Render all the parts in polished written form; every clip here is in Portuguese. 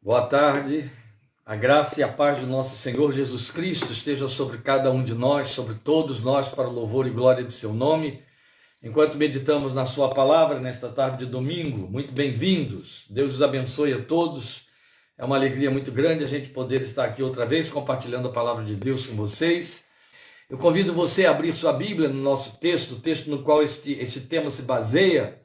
Boa tarde, a graça e a paz do nosso Senhor Jesus Cristo esteja sobre cada um de nós, sobre todos nós, para o louvor e glória de seu nome. Enquanto meditamos na sua palavra nesta tarde de domingo, muito bem-vindos, Deus os abençoe a todos. É uma alegria muito grande a gente poder estar aqui outra vez compartilhando a palavra de Deus com vocês. Eu convido você a abrir sua Bíblia no nosso texto, o texto no qual este tema se baseia,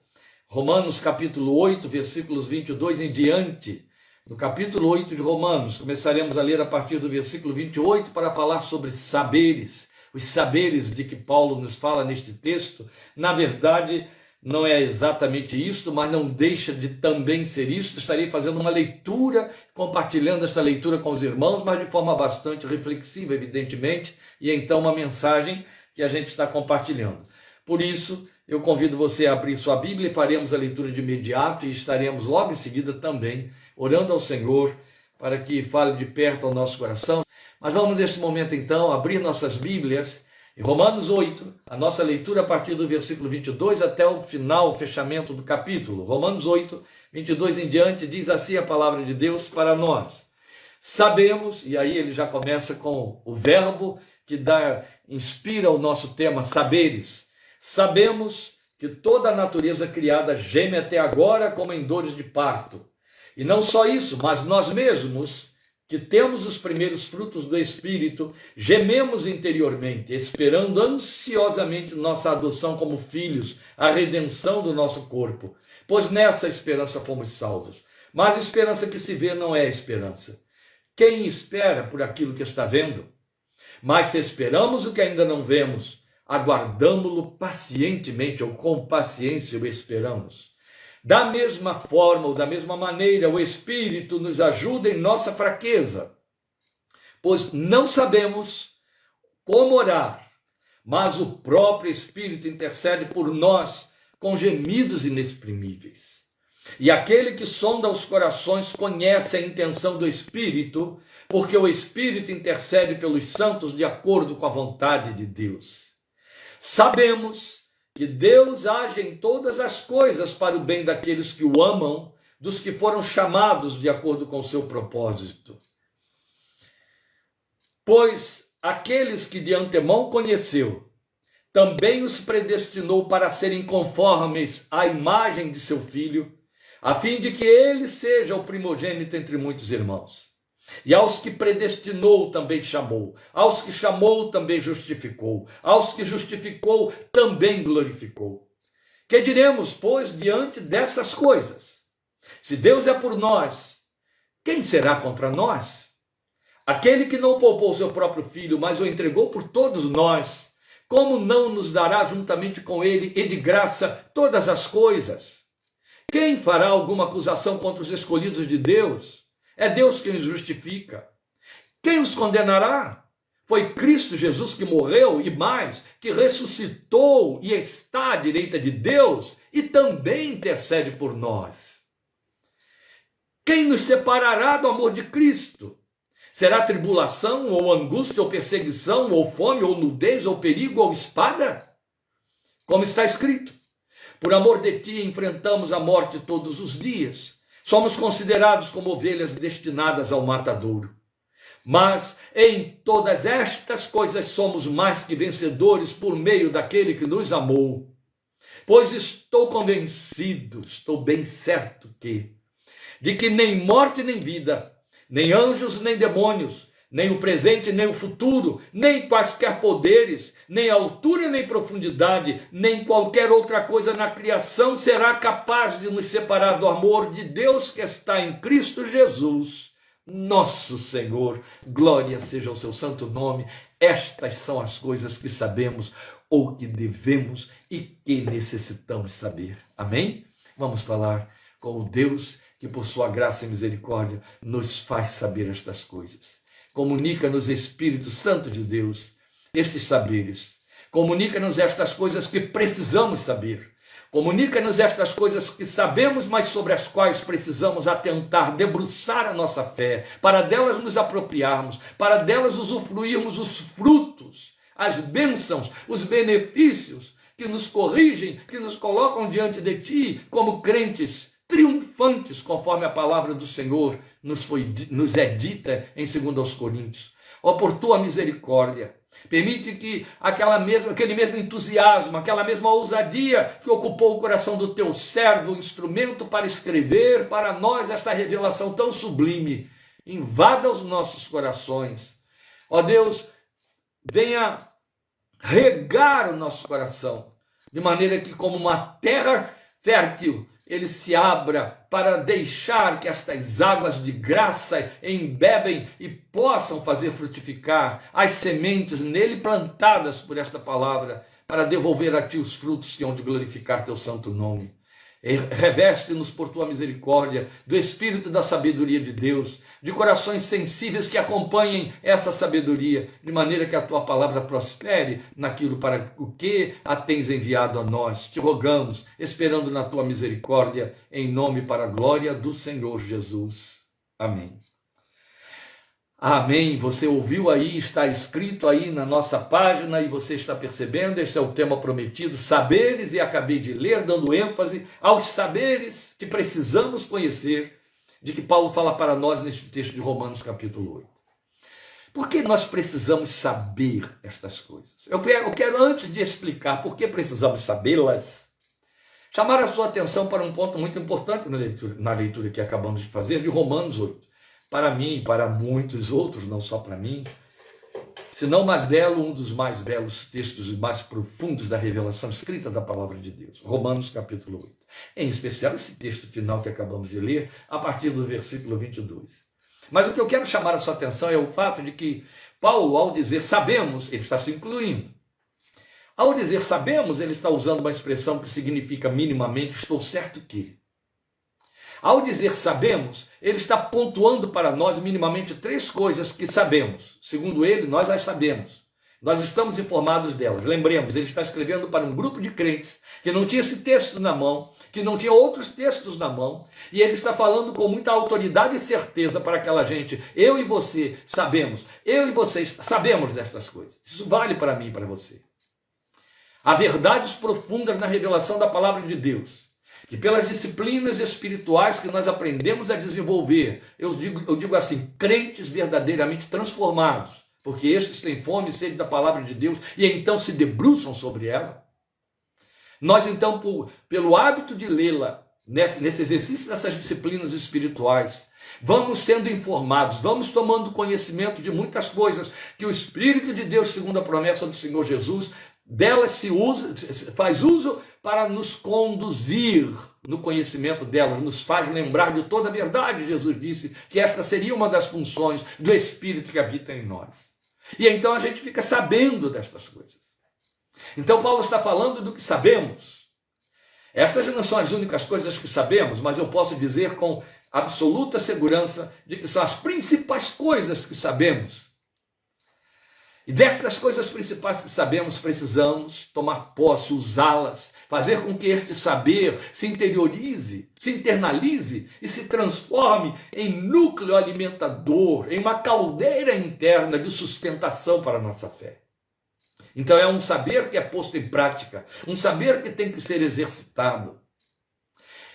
Romanos capítulo 8, versículos 22 em diante. No capítulo 8 de Romanos, começaremos a ler a partir do versículo 28 para falar sobre saberes. Os saberes de que Paulo nos fala neste texto, na verdade, não é exatamente isto, mas não deixa de também ser isto. Estarei fazendo uma leitura, compartilhando esta leitura com os irmãos, mas de forma bastante reflexiva, evidentemente, e então uma mensagem que a gente está compartilhando. Por isso, eu convido você a abrir sua Bíblia e faremos a leitura de imediato e estaremos logo em seguida também orando ao Senhor para que fale de perto ao nosso coração. Mas vamos neste momento então abrir nossas Bíblias em Romanos 8, a nossa leitura a partir do versículo 22 até o final, o fechamento do capítulo. Romanos 8, 22 em diante, diz assim a palavra de Deus para nós. Sabemos, e aí ele já começa com o verbo que inspira o nosso tema, saberes. Sabemos que toda a natureza criada geme até agora como em dores de parto. E não só isso, mas nós mesmos, que temos os primeiros frutos do Espírito, gememos interiormente, esperando ansiosamente nossa adoção como filhos, a redenção do nosso corpo. Pois nessa esperança fomos salvos. Mas a esperança que se vê não é esperança. Quem espera por aquilo que está vendo? Mas se esperamos o que ainda não vemos, aguardamo-lo pacientemente, ou com paciência o esperamos. Da mesma forma, ou da mesma maneira, o Espírito nos ajuda em nossa fraqueza, pois não sabemos como orar, mas o próprio Espírito intercede por nós com gemidos inexprimíveis. E aquele que sonda os corações conhece a intenção do Espírito, porque o Espírito intercede pelos santos de acordo com a vontade de Deus. Sabemos que Deus age em todas as coisas para o bem daqueles que o amam, dos que foram chamados de acordo com o seu propósito. Pois aqueles que de antemão conheceu, também os predestinou para serem conformes à imagem de seu Filho, a fim de que ele seja o primogênito entre muitos irmãos. E aos que predestinou também chamou, aos que chamou também justificou, aos que justificou também glorificou. Que diremos, pois, diante dessas coisas? Se Deus é por nós, quem será contra nós? Aquele que não poupou seu próprio filho, mas o entregou por todos nós, como não nos dará juntamente com ele e de graça todas as coisas? Quem fará alguma acusação contra os escolhidos de Deus? É Deus quem os justifica. Quem os condenará? Foi Cristo Jesus que morreu e mais, que ressuscitou e está à direita de Deus e também intercede por nós. Quem nos separará do amor de Cristo? Será tribulação, ou angústia, ou perseguição, ou fome, ou nudez, ou perigo, ou espada? Como está escrito, por amor de ti enfrentamos a morte todos os dias. Somos considerados como ovelhas destinadas ao matadouro. Mas em todas estas coisas somos mais que vencedores por meio daquele que nos amou. Pois estou convencido, estou bem certo de que nem morte nem vida, nem anjos nem demônios, nem o presente nem o futuro, nem quaisquer poderes, nem altura nem profundidade, nem qualquer outra coisa na criação será capaz de nos separar do amor de Deus que está em Cristo Jesus, nosso Senhor. Glória seja o seu santo nome. Estas são as coisas que sabemos, ou que devemos e que necessitamos saber. Amém? Vamos falar com o Deus que por sua graça e misericórdia nos faz saber estas coisas. Comunica-nos, Espírito Santo de Deus, estes saberes. Comunica-nos estas coisas que precisamos saber. Comunica-nos estas coisas que sabemos, mas sobre as quais precisamos atentar, debruçar a nossa fé, para delas nos apropriarmos, para delas usufruirmos os frutos, as bênçãos, os benefícios que nos corrigem, que nos colocam diante de ti como crentes triunfantes, conforme a palavra do Senhor nos é dita em 2 Coríntios. Ó, por tua misericórdia, permite que aquele mesmo entusiasmo, aquela mesma ousadia que ocupou o coração do teu servo, instrumento para escrever para nós esta revelação tão sublime, invada os nossos corações. Ó Deus, venha regar o nosso coração, de maneira que, como uma terra fértil, ele se abra para deixar que estas águas de graça embebem e possam fazer frutificar as sementes nele plantadas por esta palavra, para devolver a ti os frutos que hão de glorificar teu santo nome. Reveste-nos por tua misericórdia do espírito da sabedoria de Deus, de corações sensíveis que acompanhem essa sabedoria, de maneira que a tua palavra prospere naquilo para o que a tens enviado a nós. Te rogamos, esperando na tua misericórdia, em nome para a glória do Senhor Jesus. Amém. Amém. Você ouviu aí, está escrito aí na nossa página e você está percebendo, esse é o tema prometido, saberes, e acabei de ler, dando ênfase aos saberes que precisamos conhecer, de que Paulo fala para nós nesse texto de Romanos capítulo 8. Por que nós precisamos saber estas coisas? Eu quero, antes de explicar por que precisamos sabê-las, chamar a sua atenção para um ponto muito importante na leitura que acabamos de fazer, de Romanos 8. Para mim e para muitos outros, não só para mim, se não mais belo, um dos mais belos textos e mais profundos da revelação escrita da palavra de Deus, Romanos capítulo 8. Em especial esse texto final que acabamos de ler, a partir do versículo 22. Mas o que eu quero chamar a sua atenção é o fato de que Paulo, ao dizer sabemos, ele está se incluindo. Ao dizer sabemos, ele está usando uma expressão que significa minimamente estou certo que. Ao dizer sabemos, ele está pontuando para nós minimamente 3 coisas que sabemos. Segundo ele, nós as sabemos. Nós estamos informados delas. Lembremos, ele está escrevendo para um grupo de crentes que não tinha esse texto na mão, que não tinha outros textos na mão, e ele está falando com muita autoridade e certeza para aquela gente. Eu e você sabemos, eu e vocês sabemos destas coisas. Isso vale para mim e para você. Há verdades profundas na revelação da palavra de Deus, que pelas disciplinas espirituais que nós aprendemos a desenvolver, eu digo assim, crentes verdadeiramente transformados, porque estes têm fome e sede da palavra de Deus e então se debruçam sobre ela. Nós então, pelo hábito de lê-la, nesse exercício dessas disciplinas espirituais, vamos sendo informados, vamos tomando conhecimento de muitas coisas que o Espírito de Deus, segundo a promessa do Senhor Jesus, delas faz uso para nos conduzir no conhecimento delas, nos faz lembrar de toda a verdade. Jesus disse que esta seria uma das funções do Espírito que habita em nós. E então a gente fica sabendo destas coisas. Então Paulo está falando do que sabemos. Essas não são as únicas coisas que sabemos, mas eu posso dizer com absoluta segurança de que são as principais coisas que sabemos. E destas coisas principais que sabemos, precisamos tomar posse, usá-las, fazer com que este saber se interiorize, se internalize e se transforme em núcleo alimentador, em uma caldeira interna de sustentação para a nossa fé. Então é um saber que é posto em prática, um saber que tem que ser exercitado.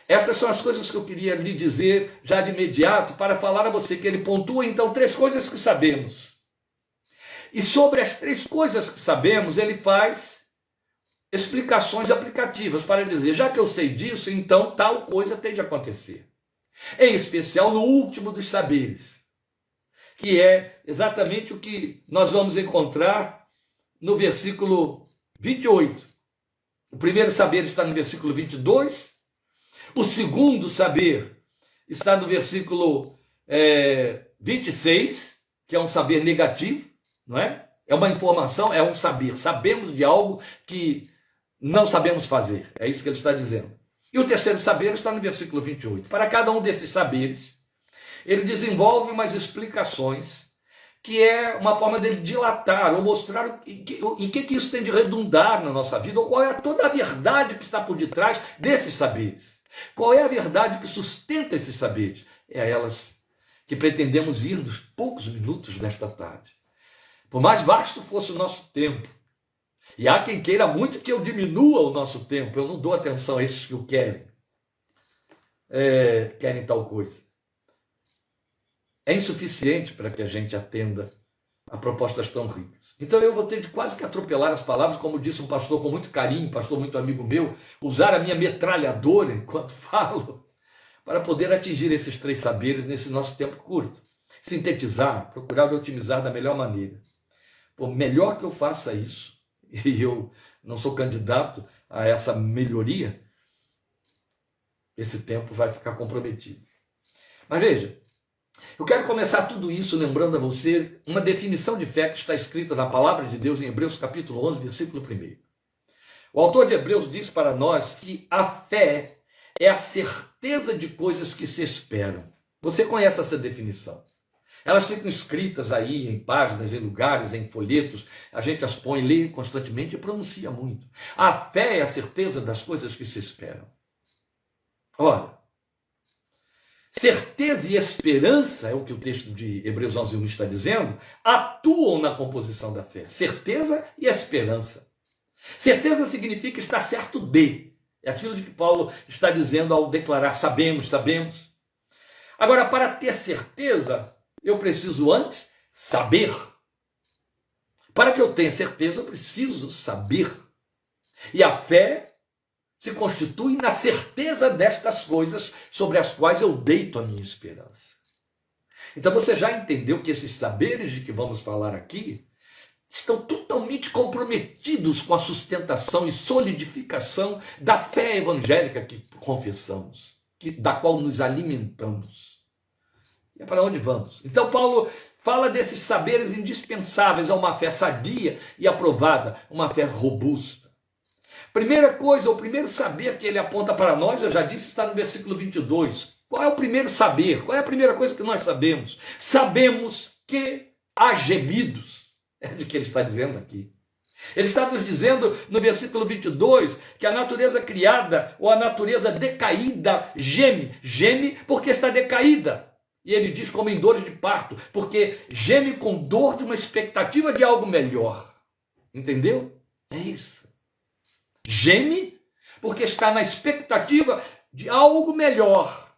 Estas são as coisas que eu queria lhe dizer já de imediato para falar a você que ele pontua então 3 coisas que sabemos. E sobre as 3 coisas que sabemos, ele faz explicações aplicativas para dizer, já que eu sei disso, então tal coisa tem de acontecer. Em especial no último dos saberes, que é exatamente o que nós vamos encontrar no versículo 28. O primeiro saber está no versículo 22, o segundo saber está no versículo 26, que é um saber negativo, não é? É uma informação, é um saber. Sabemos de algo que não sabemos fazer. É isso que ele está dizendo. E o terceiro saber está no versículo 28. Para cada um desses saberes, ele desenvolve umas explicações que é uma forma dele dilatar ou mostrar em que isso tem de redundar na nossa vida, ou qual é toda a verdade que está por detrás desses saberes. Qual é a verdade que sustenta esses saberes? É a elas que pretendemos ir nos poucos minutos desta tarde. Por mais vasto fosse o nosso tempo, e há quem queira muito que eu diminua o nosso tempo, eu não dou atenção a esses que o querem. querem tal coisa. É insuficiente para que a gente atenda a propostas tão ricas. Então eu vou ter de quase que atropelar as palavras, como disse um pastor com muito carinho, um pastor muito amigo meu, usar a minha metralhadora enquanto falo, para poder atingir esses 3 saberes nesse nosso tempo curto. Sintetizar, procurar otimizar da melhor maneira. Por melhor que eu faça isso, e eu não sou candidato a essa melhoria, esse tempo vai ficar comprometido. Mas veja, eu quero começar tudo isso lembrando a você uma definição de fé que está escrita na palavra de Deus em Hebreus capítulo 11, versículo 1. O autor de Hebreus diz para nós que a fé é a certeza de coisas que se esperam. Você conhece essa definição? Elas ficam escritas aí em páginas, em lugares, em folhetos. A gente as põe, lê constantemente e pronuncia muito. A fé é a certeza das coisas que se esperam. Olha, certeza e esperança, é o que o texto de Hebreus 11:1 está dizendo, atuam na composição da fé. Certeza e esperança. Certeza significa estar certo de. É aquilo de que Paulo está dizendo ao declarar sabemos. Agora, para ter certeza, eu preciso antes saber. Para que eu tenha certeza, eu preciso saber. E a fé se constitui na certeza destas coisas sobre as quais eu deito a minha esperança. Então você já entendeu que esses saberes de que vamos falar aqui estão totalmente comprometidos com a sustentação e solidificação da fé evangélica que confessamos, da qual nos alimentamos. E é para onde vamos? Então Paulo fala desses saberes indispensáveis a uma fé sadia e aprovada, uma fé robusta. Primeira coisa, o primeiro saber que ele aponta para nós, eu já disse, está no versículo 22. Qual é o primeiro saber? Qual é a primeira coisa que nós sabemos? Sabemos que há gemidos. É de que ele está dizendo aqui. Ele está nos dizendo no versículo 22 que a natureza criada ou a natureza decaída geme. Geme porque está decaída. E ele diz como em dores de parto, porque geme com dor de uma expectativa de algo melhor. Entendeu? É isso. Geme porque está na expectativa de algo melhor.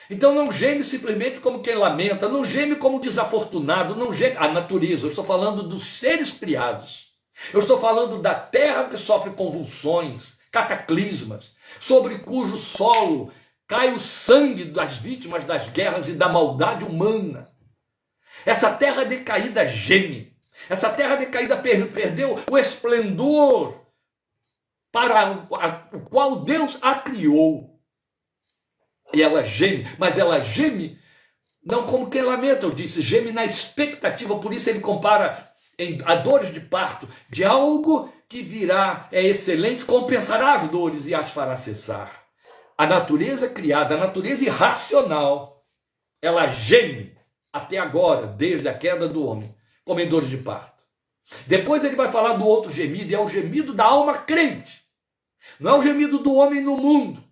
Então não geme simplesmente como quem lamenta, não geme como desafortunado, não geme a natureza. Eu estou falando dos seres criados. Eu estou falando da terra que sofre convulsões, cataclismas, sobre cujo solo cai o sangue das vítimas das guerras e da maldade humana. Essa terra decaída geme. Essa terra decaída perdeu o esplendor para o qual Deus a criou. E ela geme, mas ela geme não como quem lamenta, eu disse, geme na expectativa, por isso ele compara a dores de parto de algo que virá, é excelente, compensará as dores e as fará cessar. A natureza criada, a natureza irracional, ela geme até agora, desde a queda do homem, como em dores de parto. Depois ele vai falar do outro gemido, e é o gemido da alma crente. Não é o gemido do homem no mundo.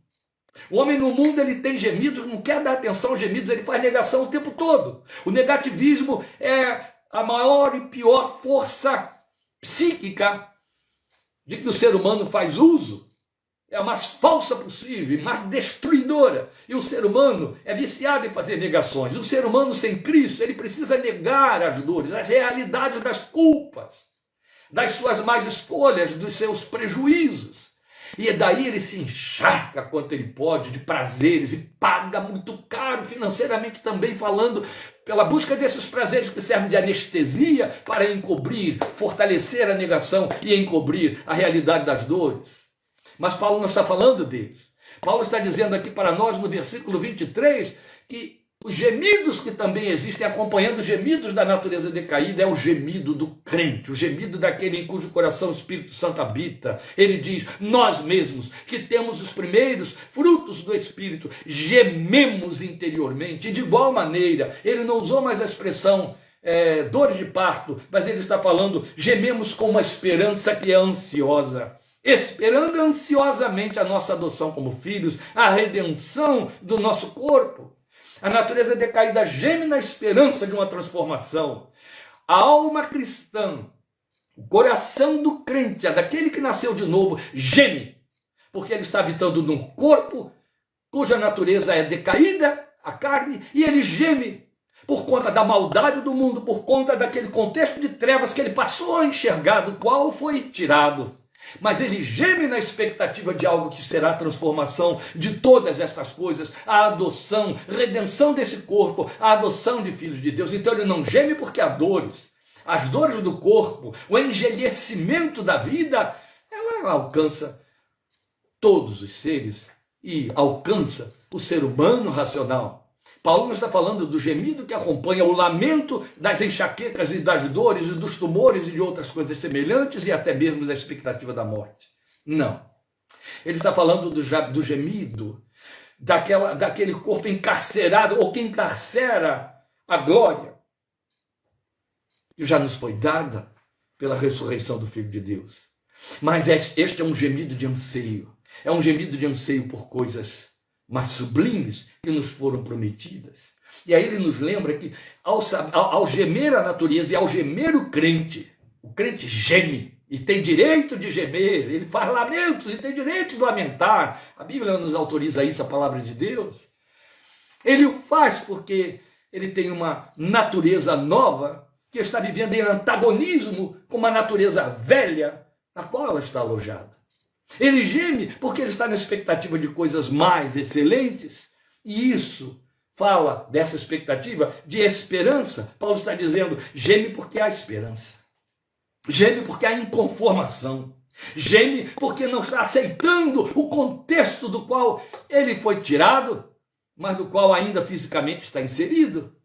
O homem no mundo, ele tem gemidos, não quer dar atenção aos gemidos, ele faz negação o tempo todo. O negativismo é a maior e pior força psíquica de que o ser humano faz uso. É a mais falsa possível, mais destruidora. E o ser humano é viciado em fazer negações. O ser humano sem Cristo, ele precisa negar as dores, as realidades das culpas, das suas más escolhas, dos seus prejuízos. E daí ele se encharca quanto ele pode de prazeres e paga muito caro financeiramente também falando, pela busca desses prazeres que servem de anestesia para encobrir, fortalecer a negação e encobrir a realidade das dores. Mas Paulo não está falando deles. Paulo está dizendo aqui para nós no versículo 23 que os gemidos que também existem acompanhando os gemidos da natureza decaída é o gemido do crente, o gemido daquele em cujo coração o Espírito Santo habita. Ele diz, nós mesmos que temos os primeiros frutos do Espírito, gememos interiormente. E de igual maneira, ele não usou mais a expressão dores de parto, mas ele está falando, gememos com uma esperança que é ansiosa. Esperando ansiosamente a nossa adoção como filhos, a redenção do nosso corpo. A natureza decaída geme na esperança de uma transformação. A alma cristã, o coração do crente, daquele que nasceu de novo, geme, porque ele está habitando num corpo cuja natureza é decaída, a carne, e ele geme por conta da maldade do mundo, por conta daquele contexto de trevas que ele passou a enxergar, do qual foi tirado. Mas ele geme na expectativa de algo que será a transformação de todas estas coisas, a adoção, redenção desse corpo, a adoção de filhos de Deus. Então ele não geme porque há dores. As dores do corpo, o envelhecimento da vida, ela alcança todos os seres e alcança o ser humano racional. Paulo não está falando do gemido que acompanha o lamento das enxaquecas e das dores e dos tumores e de outras coisas semelhantes e até mesmo da expectativa da morte. Não. Ele está falando do gemido daquele corpo encarcerado ou que encarcera a glória que já nos foi dada pela ressurreição do Filho de Deus. Mas este é um gemido de anseio. É um gemido de anseio por coisas mais sublimes que nos foram prometidas. E aí ele nos lembra que ao gemer a natureza e ao gemer o crente geme e tem direito de gemer, ele faz lamentos e tem direito de lamentar. A Bíblia nos autoriza isso, a palavra de Deus. Ele o faz porque ele tem uma natureza nova que está vivendo em antagonismo com uma natureza velha na qual ela está alojada. Ele geme porque ele está na expectativa de coisas mais excelentes, e isso fala dessa expectativa de esperança. Paulo está dizendo, geme porque há esperança, geme porque há inconformação, geme porque não está aceitando o contexto do qual ele foi tirado, mas do qual ainda fisicamente está inserido,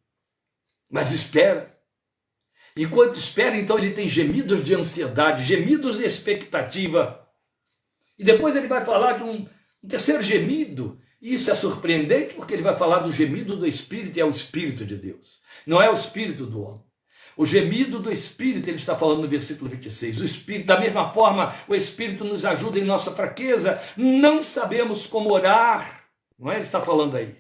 mas espera. Enquanto espera, então ele tem gemidos de ansiedade, gemidos de expectativa. E depois ele vai falar de um terceiro gemido. E isso é surpreendente porque ele vai falar do gemido do Espírito, e é o Espírito de Deus. Não é o Espírito do homem. O gemido do Espírito, ele está falando no versículo 26. O Espírito, da mesma forma, o Espírito nos ajuda em nossa fraqueza. Não sabemos como orar. Não é? Ele está falando aí.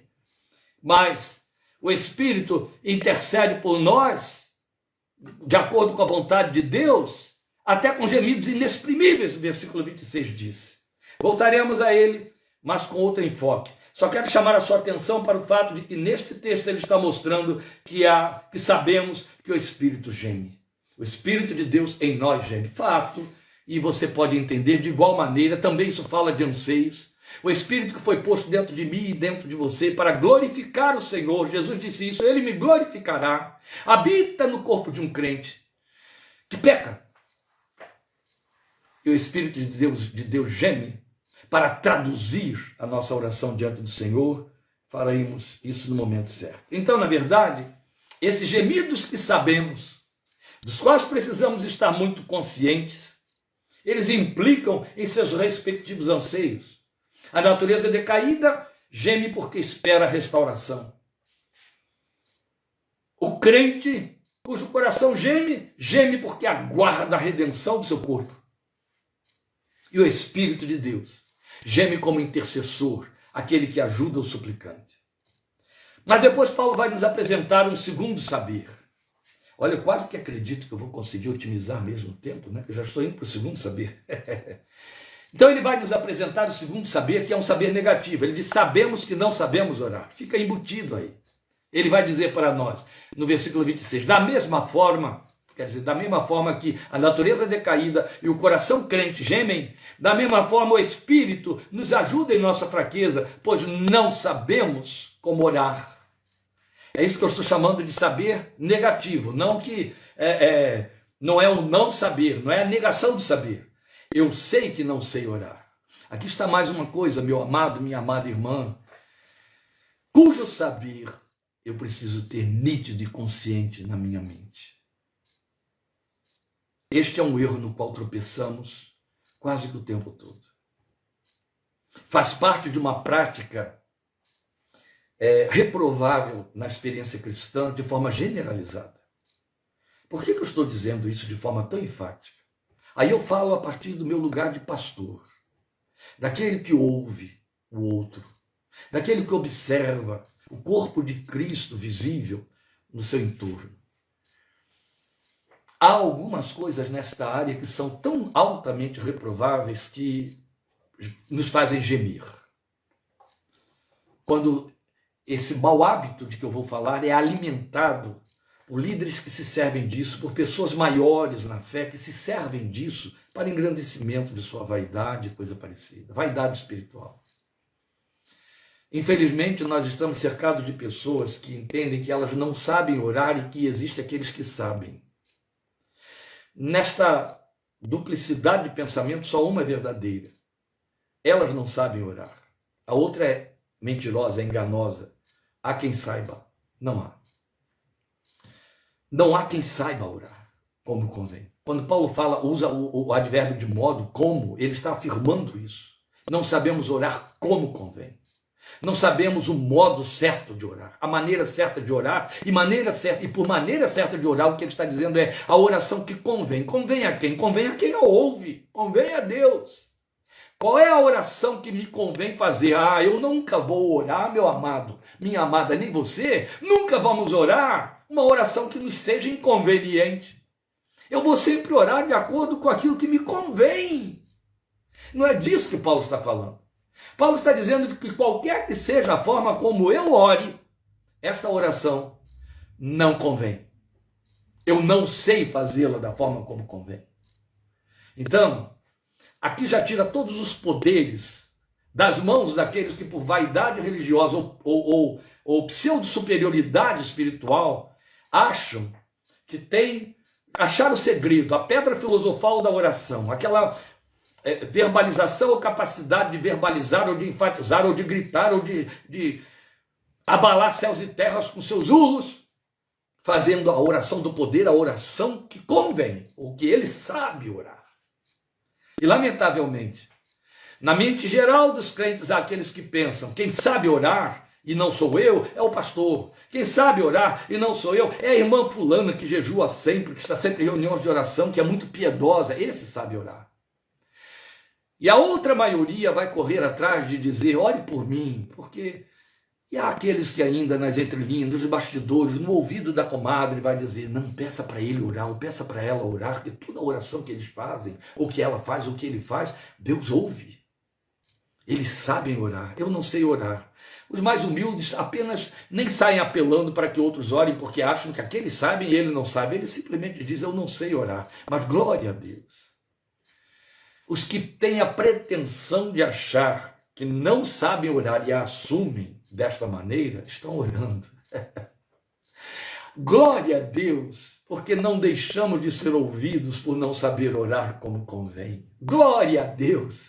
Mas o Espírito intercede por nós, de acordo com a vontade de Deus, até com gemidos inexprimíveis, o versículo 26 diz. Voltaremos a ele, mas com outro enfoque. Só quero chamar a sua atenção para o fato de que neste texto ele está mostrando que sabemos que o Espírito geme. O Espírito de Deus em nós geme. Fato, e você pode entender de igual maneira, também isso fala de anseios. O Espírito que foi posto dentro de mim e dentro de você para glorificar o Senhor. Jesus disse isso, ele me glorificará. Habita no corpo de um crente que peca. E o Espírito de Deus geme para traduzir a nossa oração diante do Senhor. Faremos isso no momento certo. Então, na verdade, esses gemidos que sabemos, dos quais precisamos estar muito conscientes, eles implicam em seus respectivos anseios. A natureza decaída geme porque espera a restauração. O crente, cujo coração geme, geme porque aguarda a redenção do seu corpo. E o Espírito de Deus geme como intercessor, aquele que ajuda o suplicante. Mas depois Paulo vai nos apresentar um segundo saber. Olha, eu quase que acredito que eu vou conseguir otimizar mesmo o tempo, né? Eu já estou indo para o segundo saber. Então ele vai nos apresentar o segundo saber, que é um saber negativo. Ele diz, sabemos que não sabemos orar. Fica embutido aí. Ele vai dizer para nós, no versículo 26, da mesma forma... Quer dizer, da mesma forma que a natureza decaída e o coração crente gemem, da mesma forma o Espírito nos ajuda em nossa fraqueza, pois não sabemos como orar. É isso que eu estou chamando de saber negativo, não que não é o não saber, não é a negação do saber. Eu sei que não sei orar. Aqui está mais uma coisa, meu amado, minha amada irmã, cujo saber eu preciso ter nítido e consciente na minha mente. Este é um erro no qual tropeçamos quase que o tempo todo. Faz parte de uma prática reprovável na experiência cristã de forma generalizada. Por que eu estou dizendo isso de forma tão enfática? Aí eu falo a partir do meu lugar de pastor, daquele que ouve o outro, daquele que observa o corpo de Cristo visível no seu entorno. Há algumas coisas nesta área que são tão altamente reprováveis que nos fazem gemer. quando esse mau hábito de que eu vou falar é alimentado por líderes que se servem disso, por pessoas maiores na fé que se servem disso para engrandecimento de sua vaidade, coisa parecida, vaidade espiritual. Infelizmente, nós estamos cercados de pessoas que entendem que elas não sabem orar e que existem aqueles que sabem. Nesta duplicidade de pensamento, só uma é verdadeira. Elas não sabem orar. A outra é mentirosa, é enganosa. Há quem saiba. Não há. Não há quem saiba orar como convém. Quando Paulo fala, usa o advérbio de modo, como, ele está afirmando isso. Não sabemos orar como convém. Não sabemos o modo certo de orar, a maneira certa de orar, e por maneira certa de orar, o que ele está dizendo é a oração que convém. Convém a quem? Convém a quem a ouve, convém a Deus. Qual é a oração que me convém fazer? Eu nunca vou orar, meu amado, minha amada, nem você, nunca vamos orar uma oração que nos seja inconveniente. Eu vou sempre orar de acordo com aquilo que me convém. Não é disso que Paulo está falando. Paulo está dizendo que qualquer que seja a forma como eu ore, esta oração não convém. Eu não sei fazê-la da forma como convém. Então, aqui já tira todos os poderes das mãos daqueles que por vaidade religiosa ou pseudo-superioridade espiritual acham que acharam o segredo, a pedra filosofal da oração, aquela verbalização ou capacidade de verbalizar ou de enfatizar ou de gritar ou de abalar céus e terras com seus urros, fazendo a oração do poder, a oração que convém, ou que ele sabe orar. E lamentavelmente, na mente geral dos crentes há aqueles que pensam, quem sabe orar e não sou eu, é o pastor. Quem sabe orar e não sou eu, é a irmã fulana que jejua sempre, que está sempre em reuniões de oração, que é muito piedosa, esse sabe orar. E a outra maioria vai correr atrás de dizer, ore por mim, porque... E há aqueles que ainda nas entrelinhas, nos bastidores, no ouvido da comadre, vai dizer, não, peça para ele orar, ou peça para ela orar, porque toda a oração que eles fazem, ou que ela faz, ou que ele faz, Deus ouve. Eles sabem orar, eu não sei orar. Os mais humildes apenas nem saem apelando para que outros orem, porque acham que aqueles sabem e ele não sabe. Ele simplesmente diz, eu não sei orar, mas glória a Deus. Os que têm a pretensão de achar que não sabem orar e a assumem desta maneira, estão orando. Glória a Deus, porque não deixamos de ser ouvidos por não saber orar como convém. Glória a Deus,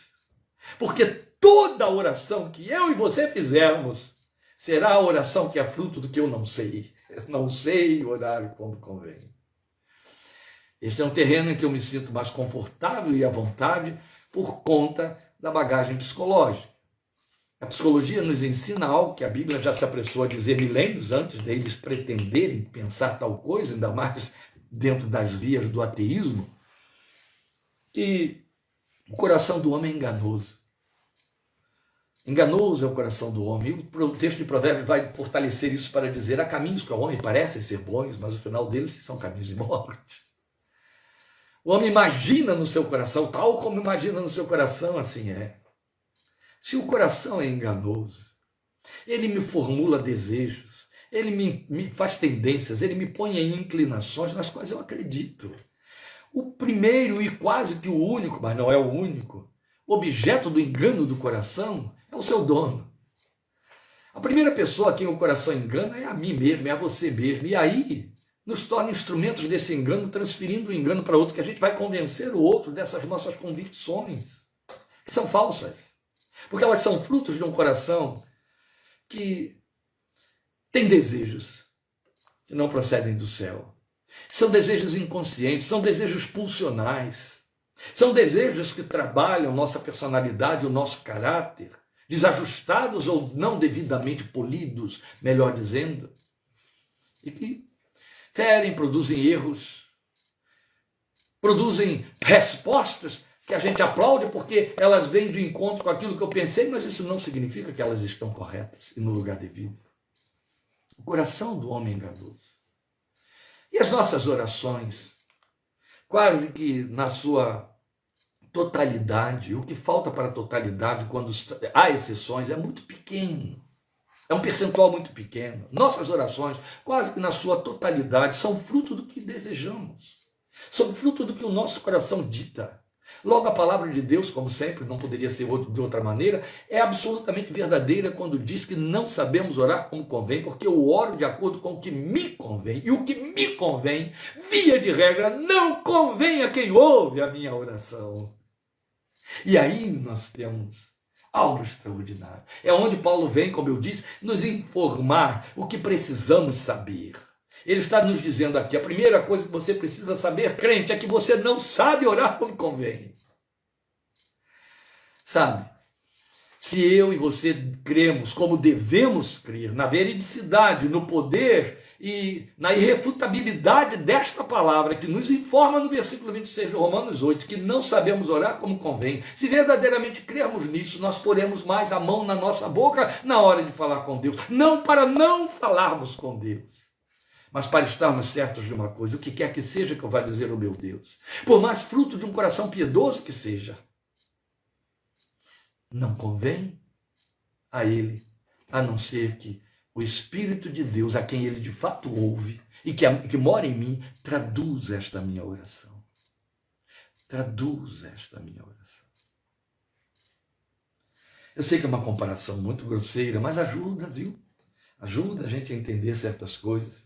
porque toda oração que eu e você fizermos será a oração que é fruto do que eu não sei. Eu não sei orar como convém. Este é um terreno em que eu me sinto mais confortável e à vontade por conta da bagagem psicológica. A psicologia nos ensina algo que a Bíblia já se apressou a dizer milênios antes deles pretenderem pensar tal coisa, ainda mais dentro das vias do ateísmo, que o coração do homem é enganoso. Enganoso é o coração do homem. E o texto de Provérbios vai fortalecer isso para dizer, há caminhos que ao homem parecem ser bons, mas o final deles são caminhos de morte. O homem imagina no seu coração, tal como imagina no seu coração, assim é. Se o coração é enganoso, ele me formula desejos, ele me faz tendências, ele me põe em inclinações nas quais eu acredito. O primeiro e quase que o único, mas não é o único, objeto do engano do coração é o seu dono. A primeira pessoa a quem o coração engana é a mim mesmo, é a você mesmo. E aí nos torna instrumentos desse engano, transferindo o engano para outro, que a gente vai convencer o outro dessas nossas convicções, que são falsas. Porque elas são frutos de um coração que tem desejos que não procedem do céu. São desejos inconscientes, são desejos pulsionais, são desejos que trabalham nossa personalidade, o nosso caráter, desajustados ou não devidamente polidos, melhor dizendo, e que ferem, produzem erros, produzem respostas que a gente aplaude porque elas vêm de encontro com aquilo que eu pensei, mas isso não significa que elas estão corretas e no lugar devido. O coração do homem é enganoso. E as nossas orações, quase que na sua totalidade, o que falta para a totalidade, quando há exceções, é muito pequeno. É um percentual muito pequeno. Nossas orações, quase que na sua totalidade, são fruto do que desejamos. São fruto do que o nosso coração dita. Logo, a palavra de Deus, como sempre, não poderia ser de outra maneira, é absolutamente verdadeira quando diz que não sabemos orar como convém, porque eu oro de acordo com o que me convém. E o que me convém, via de regra, não convém a quem ouve a minha oração. E aí nós temos algo extraordinário. É onde Paulo vem, como eu disse, nos informar o que precisamos saber. Ele está nos dizendo aqui, a primeira coisa que você precisa saber, crente, é que você não sabe orar como convém. Sabe? Se eu e você cremos como devemos crer, na veridicidade, no poder e na irrefutabilidade desta palavra, que nos informa no versículo 26 de Romanos 8, que não sabemos orar como convém, se verdadeiramente crermos nisso, nós poremos mais a mão na nossa boca na hora de falar com Deus. Não para não falarmos com Deus, mas para estarmos certos de uma coisa: o que quer que seja que eu vá dizer ao meu Deus, por mais fruto de um coração piedoso que seja, não convém a ele, a não ser que o Espírito de Deus, a quem ele de fato ouve e que mora em mim, traduza esta minha oração. Traduza esta minha oração. Eu sei que é uma comparação muito grosseira, mas ajuda, viu? Ajuda a gente a entender certas coisas.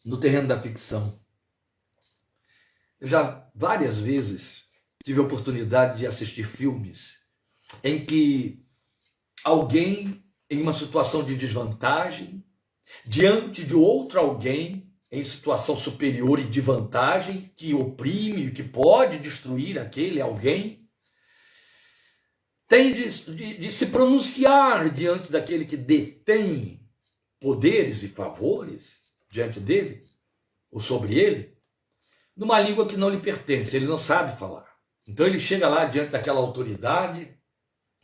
No terreno da ficção, eu já várias vezes tive a oportunidade de assistir filmes em que alguém em uma situação de desvantagem, diante de outro alguém em situação superior e de vantagem, que oprime, que pode destruir aquele alguém, tem de se pronunciar diante daquele que detém poderes e favores diante dele, ou sobre ele, numa língua que não lhe pertence, ele não sabe falar. Então ele chega lá diante daquela autoridade,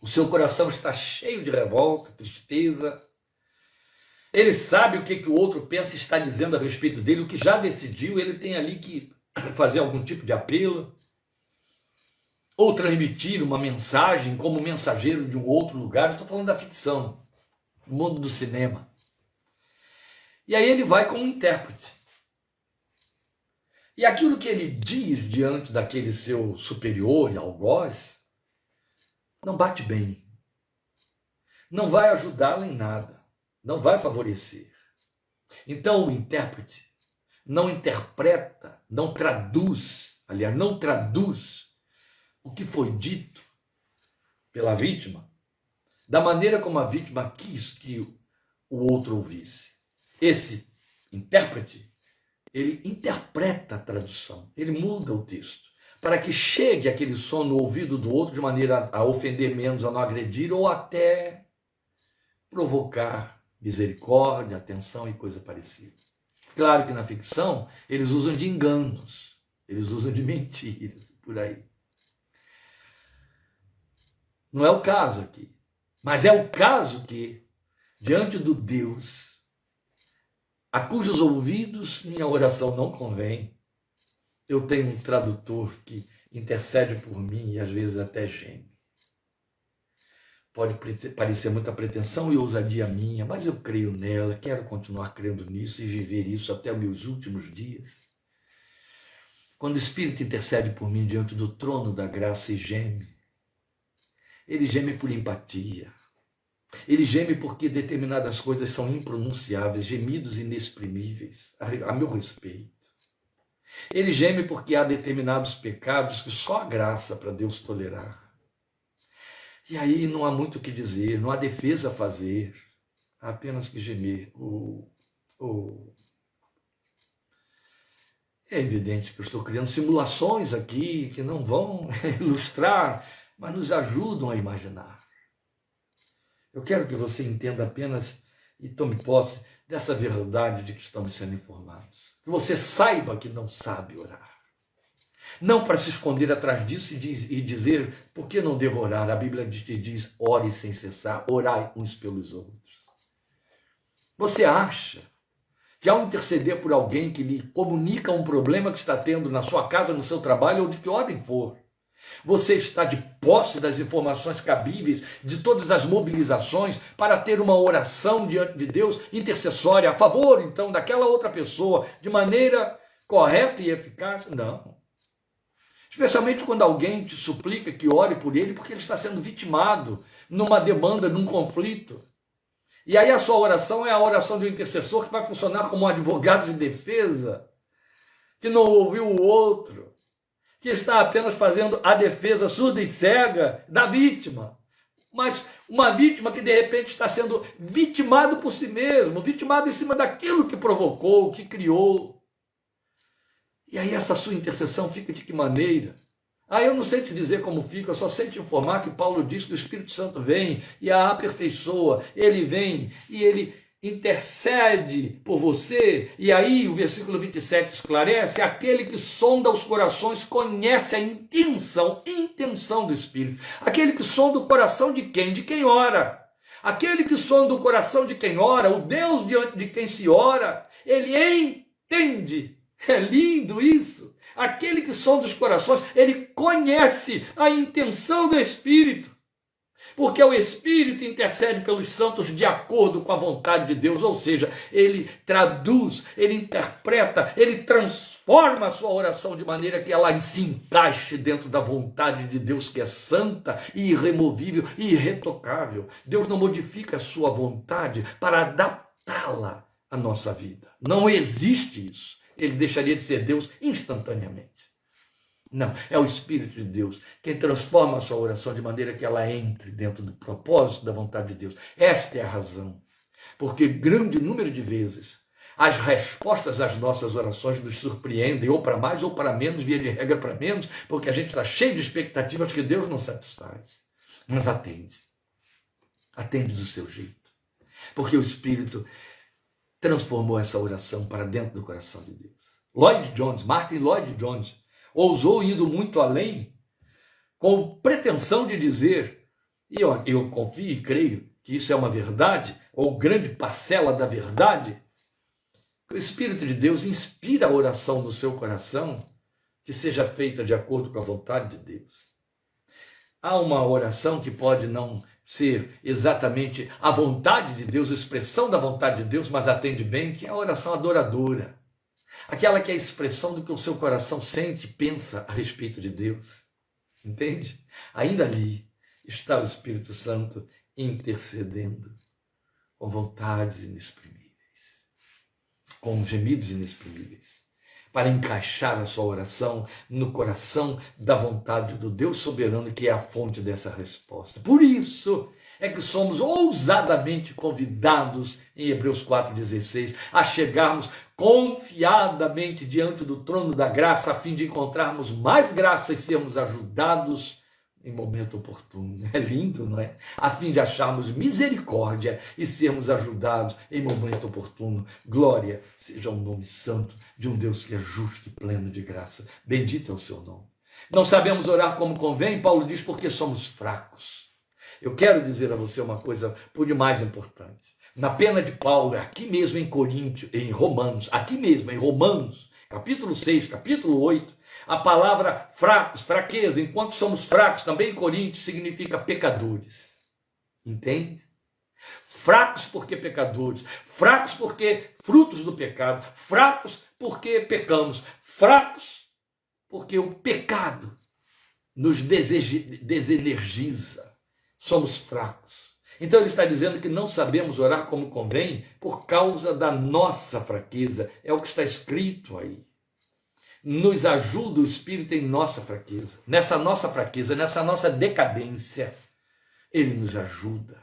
o seu coração está cheio de revolta, tristeza. Ele sabe o que o outro pensa e está dizendo a respeito dele, o que já decidiu, ele tem ali que fazer algum tipo de apelo, ou transmitir uma mensagem como mensageiro de um outro lugar. Estou falando da ficção, do mundo do cinema. E aí ele vai como intérprete. E aquilo que ele diz diante daquele seu superior e algoz não bate bem, não vai ajudá-lo em nada, não vai favorecer. Então o intérprete não interpreta, não traduz o que foi dito pela vítima da maneira como a vítima quis que o outro ouvisse. Esse intérprete, ele interpreta a tradução, ele muda o texto, para que chegue aquele som no ouvido do outro de maneira a ofender menos, a não agredir, ou até provocar misericórdia, atenção e coisa parecida. Claro que na ficção eles usam de enganos, eles usam de mentiras, por aí. Não é o caso aqui, mas é o caso que, diante do Deus a cujos ouvidos minha oração não convém, eu tenho um tradutor que intercede por mim e às vezes até geme. Pode parecer muita pretensão e ousadia minha, mas eu creio nela, quero continuar crendo nisso e viver isso até os meus últimos dias. Quando o Espírito intercede por mim diante do trono da graça e geme, ele geme por empatia. Ele geme porque determinadas coisas são impronunciáveis, gemidos inexprimíveis, a meu respeito. Ele geme porque há determinados pecados que só a graça para Deus tolerar. E aí não há muito o que dizer, não há defesa a fazer, há apenas que gemer. É evidente que eu estou criando simulações aqui que não vão ilustrar, mas nos ajudam a imaginar. Eu quero que você entenda apenas e tome posse dessa verdade de que estamos sendo informados. Que você saiba que não sabe orar. Não para se esconder atrás disso e dizer, por que não devo orar? A Bíblia diz, ore sem cessar, orai uns pelos outros. Você acha que ao interceder por alguém que lhe comunica um problema que está tendo na sua casa, no seu trabalho ou de que ordem for, Você está de posse das informações cabíveis, de todas as mobilizações para ter uma oração diante de Deus intercessória a favor, então, daquela outra pessoa, de maneira correta e eficaz? Não. Especialmente quando alguém te suplica que ore por ele, porque ele está sendo vitimado numa demanda, num conflito. E aí a sua oração é a oração de um intercessor que vai funcionar como um advogado de defesa, que não ouviu o outro, que está apenas fazendo a defesa surda e cega da vítima. Mas uma vítima que de repente está sendo vitimado por si mesmo, vitimado em cima daquilo que provocou, que criou. E aí essa sua intercessão fica de que maneira? Eu não sei te dizer como fica, eu só sei te informar que Paulo diz que o Espírito Santo vem e a aperfeiçoa. Ele vem e ele intercede por você. E aí o versículo 27 esclarece: aquele que sonda os corações conhece a intenção do Espírito. Aquele que sonda o coração de quem? De quem ora. Aquele que sonda o coração de quem ora, o Deus diante de quem se ora, ele entende. É lindo isso. Aquele que sonda os corações, ele conhece a intenção do Espírito. Porque o Espírito intercede pelos santos de acordo com a vontade de Deus, ou seja, ele traduz, ele interpreta, ele transforma a sua oração de maneira que ela se encaixe dentro da vontade de Deus, que é santa e irremovível e irretocável. Deus não modifica a sua vontade para adaptá-la à nossa vida. Não existe isso. Ele deixaria de ser Deus instantaneamente. Não, é o Espírito de Deus quem transforma a sua oração de maneira que ela entre dentro do propósito da vontade de Deus. Esta é a razão. Porque grande número de vezes as respostas às nossas orações nos surpreendem, ou para mais ou para menos, via de regra para menos, porque a gente está cheio de expectativas que Deus não satisfaz. Mas atende. Atende do seu jeito. Porque o Espírito transformou essa oração para dentro do coração de Deus. Martin Lloyd Jones, ousou indo muito além, com pretensão de dizer, e eu confio e creio que isso é uma verdade, ou grande parcela da verdade, que o Espírito de Deus inspira a oração no seu coração, que seja feita de acordo com a vontade de Deus. Há uma oração que pode não ser exatamente a vontade de Deus, a expressão da vontade de Deus, mas atende bem, que é a oração adoradora. Aquela que é a expressão do que o seu coração sente e pensa a respeito de Deus. Entende? Ainda ali está o Espírito Santo intercedendo com vontades inexprimíveis, com gemidos inexprimíveis, para encaixar a sua oração no coração da vontade do Deus soberano, que é a fonte dessa resposta. Por isso é que somos ousadamente convidados, em Hebreus 4,16, a chegarmos confiadamente diante do trono da graça, a fim de encontrarmos mais graça e sermos ajudados em momento oportuno. É lindo, não é? A fim de acharmos misericórdia e sermos ajudados em momento oportuno. Glória seja o nome santo de um Deus que é justo e pleno de graça. Bendito é o seu nome. Não sabemos orar como convém, Paulo diz, porque somos fracos. Eu quero dizer a você uma coisa por demais importante. Na pena de Paulo, aqui mesmo em Romanos, aqui mesmo em Romanos, capítulo 6, capítulo 8, a palavra fracos, fraqueza, enquanto somos fracos, também em Coríntios, significa pecadores. Entende? Fracos porque pecadores, fracos porque frutos do pecado, fracos porque pecamos, fracos porque o pecado nos desenergiza. Somos fracos. Então ele está dizendo que não sabemos orar como convém por causa da nossa fraqueza. É o que está escrito aí. Nos ajuda o Espírito em nossa fraqueza. Nessa nossa fraqueza, nessa nossa decadência, ele nos ajuda.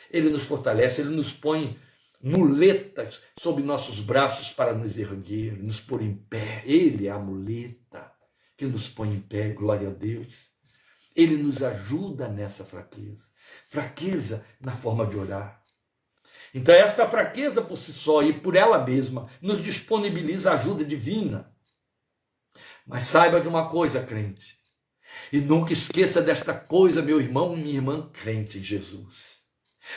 Ele nos fortalece, ele nos põe muletas sob nossos braços para nos erguer, nos pôr em pé. Ele é a muleta que nos põe em pé, glória a Deus. Ele nos ajuda nessa fraqueza. Fraqueza na forma de orar. Então esta fraqueza por si só e por ela mesma nos disponibiliza ajuda divina. Mas saiba de uma coisa, crente. E nunca esqueça desta coisa, meu irmão, minha irmã crente em Jesus.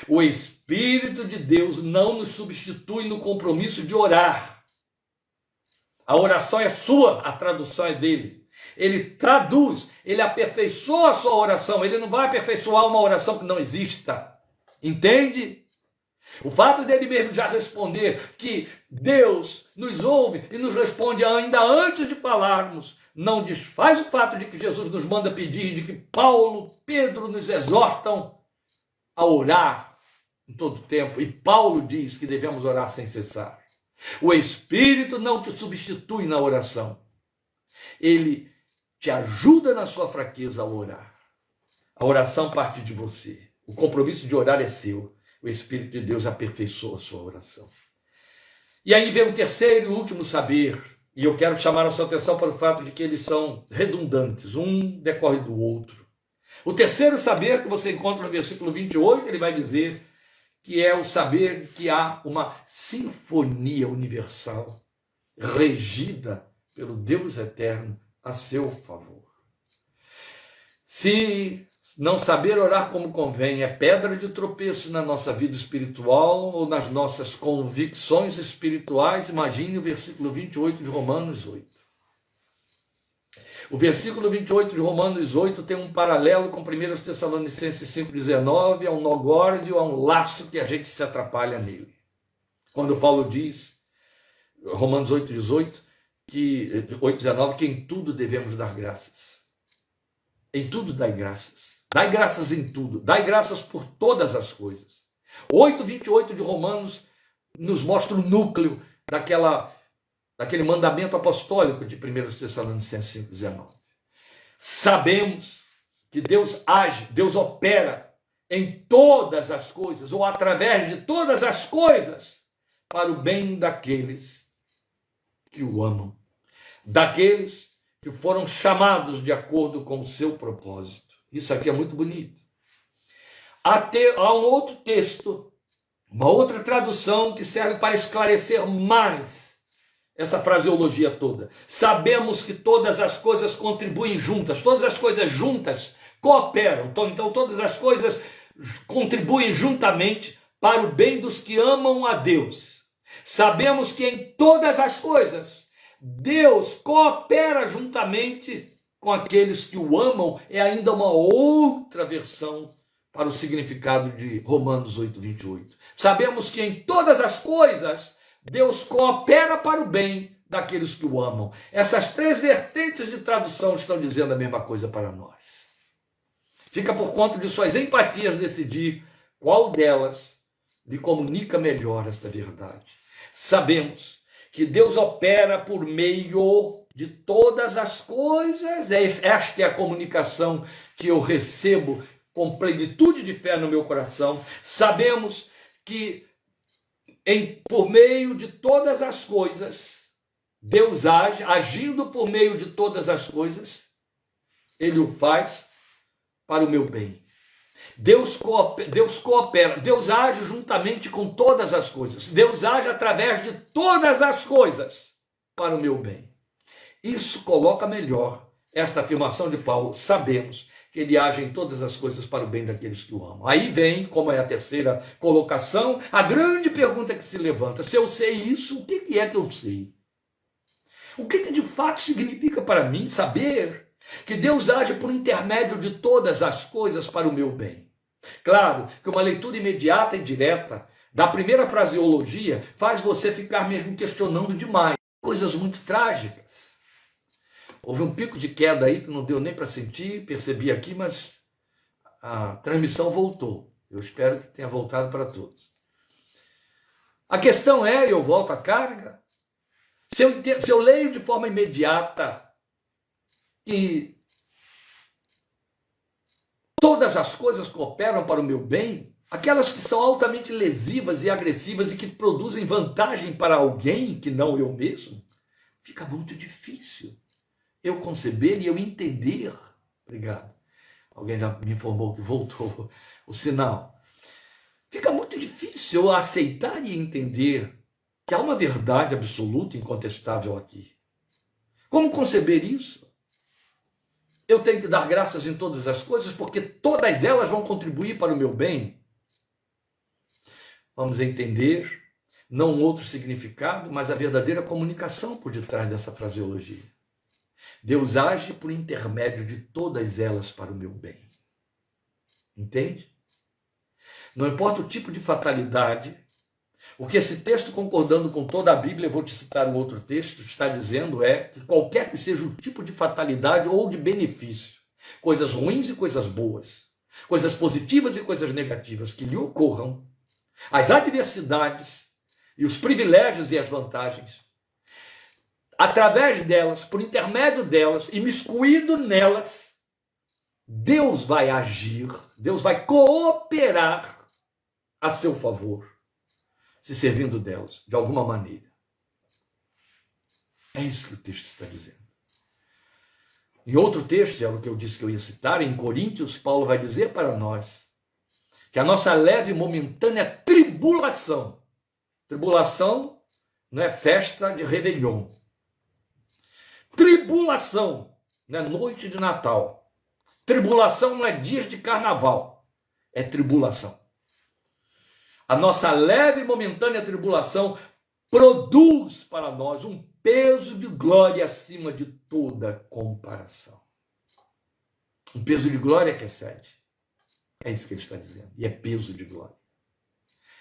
O Espírito de Deus não nos substitui no compromisso de orar. A oração é sua, a tradução é dele. ele traduz, ele aperfeiçoa a sua oração. Ele não vai aperfeiçoar uma oração que não exista. Entende? O fato dele mesmo já responder que Deus nos ouve e nos responde ainda antes de falarmos, não desfaz o fato de que Jesus nos manda pedir, de que Paulo, Pedro nos exortam a orar em todo tempo. E Paulo diz que devemos orar sem cessar. O Espírito não te substitui na oração. Ele te ajuda na sua fraqueza a orar. A oração parte de você. O compromisso de orar é seu. O Espírito de Deus aperfeiçoa a sua oração. E aí vem o terceiro e último saber. E eu quero chamar a sua atenção para o fato de que eles são redundantes. Um decorre do outro. O terceiro saber que você encontra no versículo 28, ele vai dizer que é o saber que há uma sinfonia universal regida pelo Deus eterno a seu favor. Se não saber orar como convém é pedra de tropeço na nossa vida espiritual ou nas nossas convicções espirituais, imagine o versículo 28 de Romanos 8. O versículo 28 de Romanos 8 tem um paralelo com 1 Tessalonicenses 5,19, é um nó górdio, é um laço que a gente se atrapalha nele. Quando Paulo diz, Romanos 8,19, que em tudo devemos dar graças. Em tudo dai graças. Dai graças em tudo. Dai graças por todas as coisas. 8,28 de Romanos nos mostra o núcleo daquele mandamento apostólico de 1 Tessalonicenses 5,19. Sabemos que Deus age, Deus opera em todas as coisas, ou através de todas as coisas, para o bem daqueles que o amam, daqueles que foram chamados de acordo com o seu propósito. Isso aqui é muito bonito. Há um outro texto, uma outra tradução que serve para esclarecer mais essa fraseologia toda. Sabemos que todas as coisas contribuem juntas, todas as coisas juntas cooperam. Então todas as coisas contribuem juntamente para o bem dos que amam a Deus. Sabemos que em todas as coisas Deus coopera juntamente com aqueles que o amam, é ainda uma outra versão para o significado de Romanos 8,28. Sabemos que em todas as coisas Deus coopera para o bem daqueles que o amam. Essas três vertentes de tradução estão dizendo a mesma coisa para nós. Fica por conta de suas empatias decidir qual delas lhe comunica melhor esta verdade. Sabemos que Deus opera por meio de todas as coisas. Esta é a comunicação que eu recebo com plenitude de fé no meu coração. Sabemos que por meio de todas as coisas, Deus age, agindo por meio de todas as coisas, Ele o faz para o meu bem. Deus coopera, Deus age juntamente com todas as coisas. Deus age através de todas as coisas para o meu bem. Isso coloca melhor esta afirmação de Paulo. Sabemos que ele age em todas as coisas para o bem daqueles que o amam. Aí vem, como é a terceira colocação, a grande pergunta que se levanta. Se eu sei isso, o que é que eu sei? O que de fato significa para mim saber que Deus age por intermédio de todas as coisas para o meu bem? Claro que uma leitura imediata e direta da primeira fraseologia faz você ficar mesmo questionando demais. Coisas muito trágicas. Houve um pico de queda aí que não deu nem para sentir, percebi aqui, mas a transmissão voltou. Eu espero que tenha voltado para todos. A questão é, eu volto à carga, se eu leio de forma imediata que todas as coisas cooperam para o meu bem, aquelas que são altamente lesivas e agressivas e que produzem vantagem para alguém que não eu mesmo, fica muito difícil eu conceber e eu entender. Obrigado. Alguém já me informou que voltou o sinal. Fica muito difícil eu aceitar e entender que há uma verdade absoluta e incontestável aqui. Como conceber isso? Eu tenho que dar graças em todas as coisas porque todas elas vão contribuir para o meu bem. Vamos entender, não um outro significado, mas a verdadeira comunicação por detrás dessa fraseologia. Deus age por intermédio de todas elas para o meu bem. Entende? Não importa o tipo de fatalidade, o que esse texto, concordando com toda a Bíblia, eu vou te citar um outro texto, está dizendo é que qualquer que seja o tipo de fatalidade ou de benefício, coisas ruins e coisas boas, coisas positivas e coisas negativas que lhe ocorram, as adversidades e os privilégios e as vantagens, através delas, por intermédio delas, imiscuído nelas, Deus vai agir, Deus vai cooperar a seu favor, se servindo delas, de alguma maneira. É isso que o texto está dizendo. Em outro texto, é o que eu disse que eu ia citar, em Coríntios, Paulo vai dizer para nós que a nossa leve e momentânea tribulação não é festa de Réveillon, tribulação não é noite de Natal, tribulação não é dias de carnaval, é tribulação. A nossa leve e momentânea tribulação produz para nós um peso de glória acima de toda comparação. Um peso de glória que excede. É isso que ele está dizendo. E é peso de glória.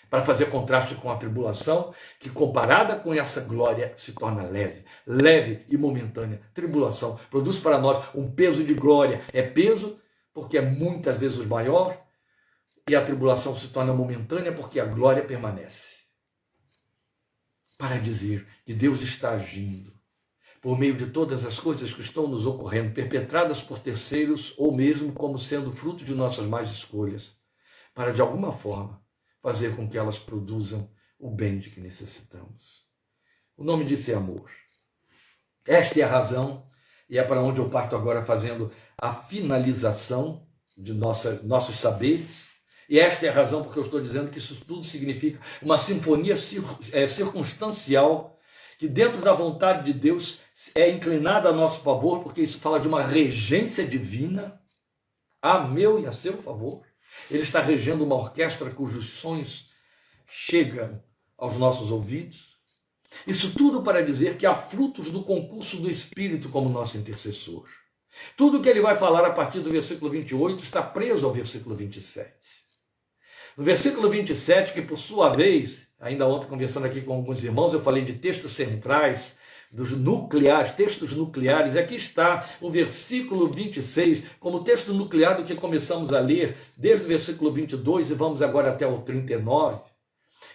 Para fazer contraste com a tribulação, que comparada com essa glória se torna leve. Leve e momentânea. Tribulação produz para nós um peso de glória. É peso porque é muitas vezes maior, e a tribulação se torna momentânea porque a glória permanece. Para dizer que Deus está agindo por meio de todas as coisas que estão nos ocorrendo, perpetradas por terceiros ou mesmo como sendo fruto de nossas más escolhas, para de alguma forma fazer com que elas produzam o bem de que necessitamos. O nome disso é amor. Esta é a razão, e é para onde eu parto agora fazendo a finalização de nossos saberes. E esta é a razão porque eu estou dizendo que isso tudo significa uma sinfonia circunstancial que dentro da vontade de Deus é inclinada a nosso favor, porque isso fala de uma regência divina a meu e a seu favor. Ele está regendo uma orquestra cujos sons chegam aos nossos ouvidos. Isso tudo para dizer que há frutos do concurso do Espírito como nosso intercessor. Tudo que ele vai falar a partir do versículo 28 está preso ao versículo 27. No versículo 27, que por sua vez, ainda ontem conversando aqui com alguns irmãos, eu falei de textos centrais, dos nucleares, textos nucleares. Aqui está o versículo 26, como texto nuclear do que começamos a ler, desde o versículo 22 e vamos agora até o 39.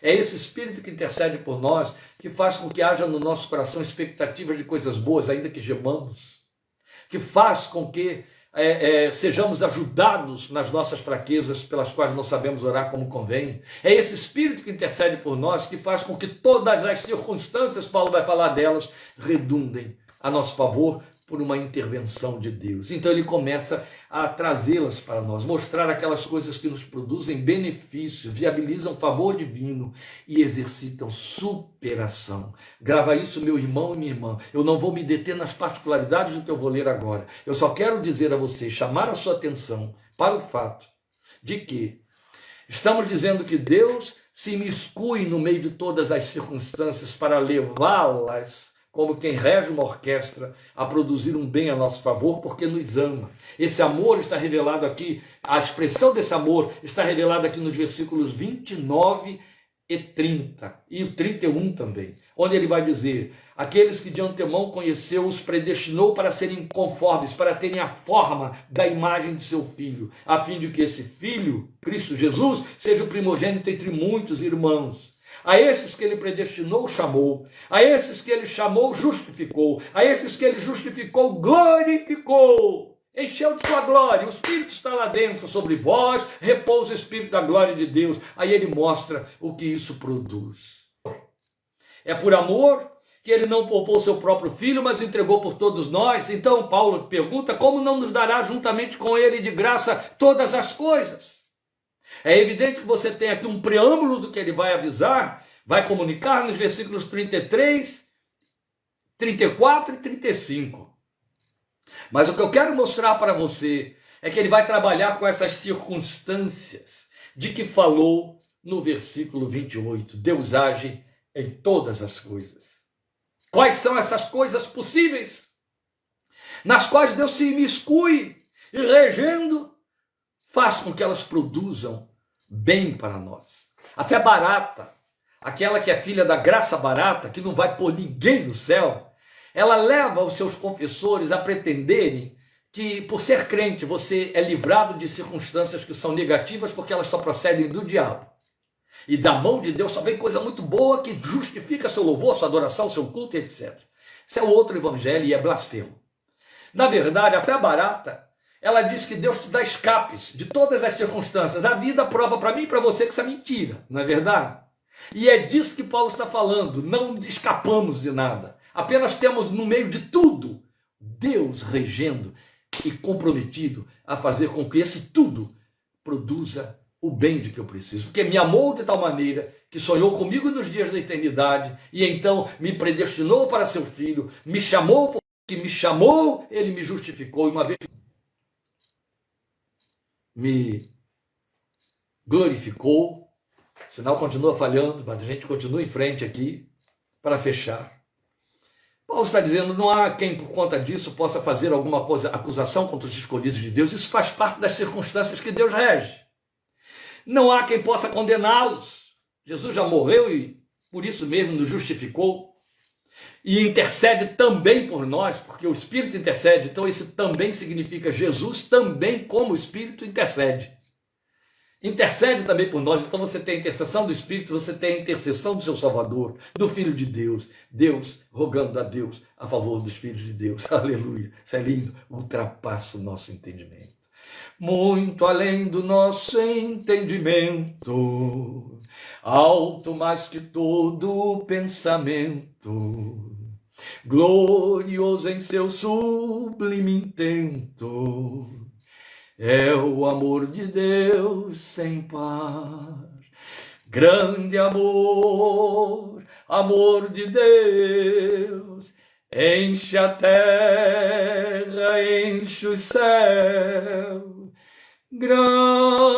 É esse Espírito que intercede por nós, que faz com que haja no nosso coração expectativas de coisas boas, ainda que gemamos, que faz com que sejamos ajudados nas nossas fraquezas pelas quais não sabemos orar como convém. É esse Espírito que intercede por nós, que faz com que todas as circunstâncias, Paulo vai falar delas, redundem a nosso favor por uma intervenção de Deus. Então ele começa a trazê-las para nós, mostrar aquelas coisas que nos produzem benefício, viabilizam favor divino e exercitam superação. Grava isso, meu irmão e minha irmã. Eu não vou me deter nas particularidades do que eu vou ler agora. Eu só quero dizer a você, chamar a sua atenção para o fato de que estamos dizendo que Deus se imiscui no meio de todas as circunstâncias para levá-las, como quem rege uma orquestra, a produzir um bem a nosso favor, porque nos ama. Esse amor está revelado aqui, a expressão desse amor está revelada aqui nos versículos 29 e 30, e o 31 também, onde ele vai dizer: aqueles que de antemão conheceu, os predestinou para serem conformes, para terem a forma da imagem de seu Filho, a fim de que esse Filho, Cristo Jesus, seja o primogênito entre muitos irmãos. A esses que ele predestinou, chamou. A esses que ele chamou, justificou. A esses que ele justificou, glorificou. Encheu de sua glória. O Espírito está lá dentro. Sobre vós repousa o Espírito da glória de Deus. Aí ele mostra o que isso produz. É por amor que ele não poupou seu próprio Filho, mas entregou por todos nós. Então Paulo pergunta: como não nos dará juntamente com ele de graça todas as coisas? É evidente que você tem aqui um preâmbulo do que ele vai avisar, vai comunicar nos versículos 33, 34 e 35. Mas o que eu quero mostrar para você é que ele vai trabalhar com essas circunstâncias de que falou no versículo 28. Deus age em todas as coisas. Quais são essas coisas possíveis? nas quais Deus se imiscui e regendo faz com que elas produzam bem para nós. A fé barata, aquela que é filha da graça barata, que não vai pôr ninguém no céu, ela leva os seus confessores a pretenderem que, por ser crente, você é livrado de circunstâncias que são negativas, porque elas só procedem do diabo. E da mão de Deus só vem coisa muito boa que justifica seu louvor, sua adoração, seu culto, etc. Esse é o outro evangelho e é blasfemo. Na verdade, a fé barata, ela diz que Deus te dá escapes de todas as circunstâncias. A vida prova para mim e para você que isso é mentira, não é verdade? E é disso que Paulo está falando. Não escapamos de nada. Apenas temos no meio de tudo Deus regendo e comprometido a fazer com que esse tudo produza o bem de que eu preciso. Porque me amou de tal maneira que sonhou comigo nos dias da eternidade e então me predestinou para seu filho, me chamou porque me chamou, ele me justificou e uma vez me glorificou. O sinal continua falhando, mas a gente continua em frente aqui para fechar. Paulo está dizendo, não há quem por conta disso possa fazer alguma coisa, acusação contra os escolhidos de Deus. Isso faz parte das circunstâncias que Deus rege. Não há quem possa condená-los. Jesus já morreu e por isso mesmo nos justificou. E intercede também por nós, porque o Espírito intercede. Então isso também significa Jesus também como o Espírito intercede. Intercede também por nós. Então você tem a intercessão do Espírito, você tem a intercessão do seu Salvador, do Filho de Deus. Deus rogando a Deus a favor dos filhos de Deus. Aleluia. Isso é lindo. Ultrapassa o nosso entendimento. Muito além do nosso entendimento, alto mais que todo pensamento, glorioso em seu sublime intento, é o amor de Deus sem par. Grande amor, amor de Deus, enche a terra, enche o céu. Grande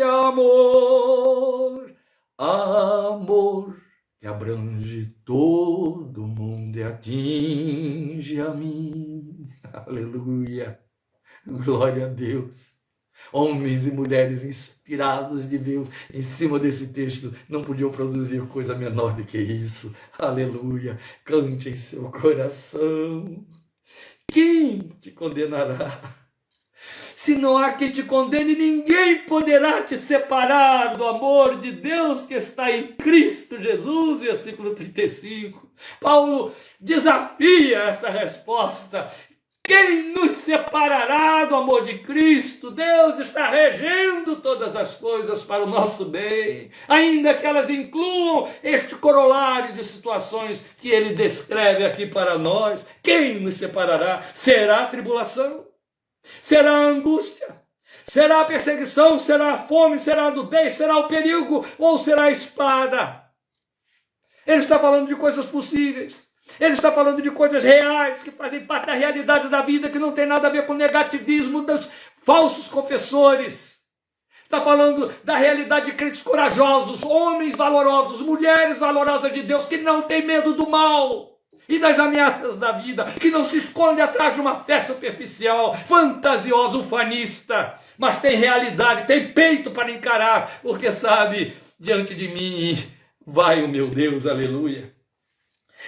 amor, amor que abrange todo mundo e atinge a mim. Aleluia, glória a Deus. Homens e mulheres inspirados de Deus em cima desse texto não podiam produzir coisa menor do que isso. Aleluia, cante em seu coração. Quem te condenará? Se não há quem te condene, ninguém poderá te separar do amor de Deus que está em Cristo Jesus, versículo 35. Paulo desafia essa resposta. Quem nos separará do amor de Cristo? Deus está regendo todas as coisas para o nosso bem, ainda que elas incluam este corolário de situações que ele descreve aqui para nós. Quem nos separará? Será a tribulação? Será a angústia? Será a perseguição? Será a fome? Será a nudez? Será o perigo? Ou será a espada? Ele está falando de coisas possíveis. Ele está falando de coisas reais, que fazem parte da realidade da vida, que não tem nada a ver com o negativismo dos falsos confessores. Está falando da realidade de crentes corajosos, homens valorosos, mulheres valorosas de Deus, que não têm medo do mal e das ameaças da vida, que não se esconde atrás de uma fé superficial, fantasiosa, ufanista, mas tem realidade, tem peito para encarar, porque sabe, diante de mim vai o meu Deus, aleluia.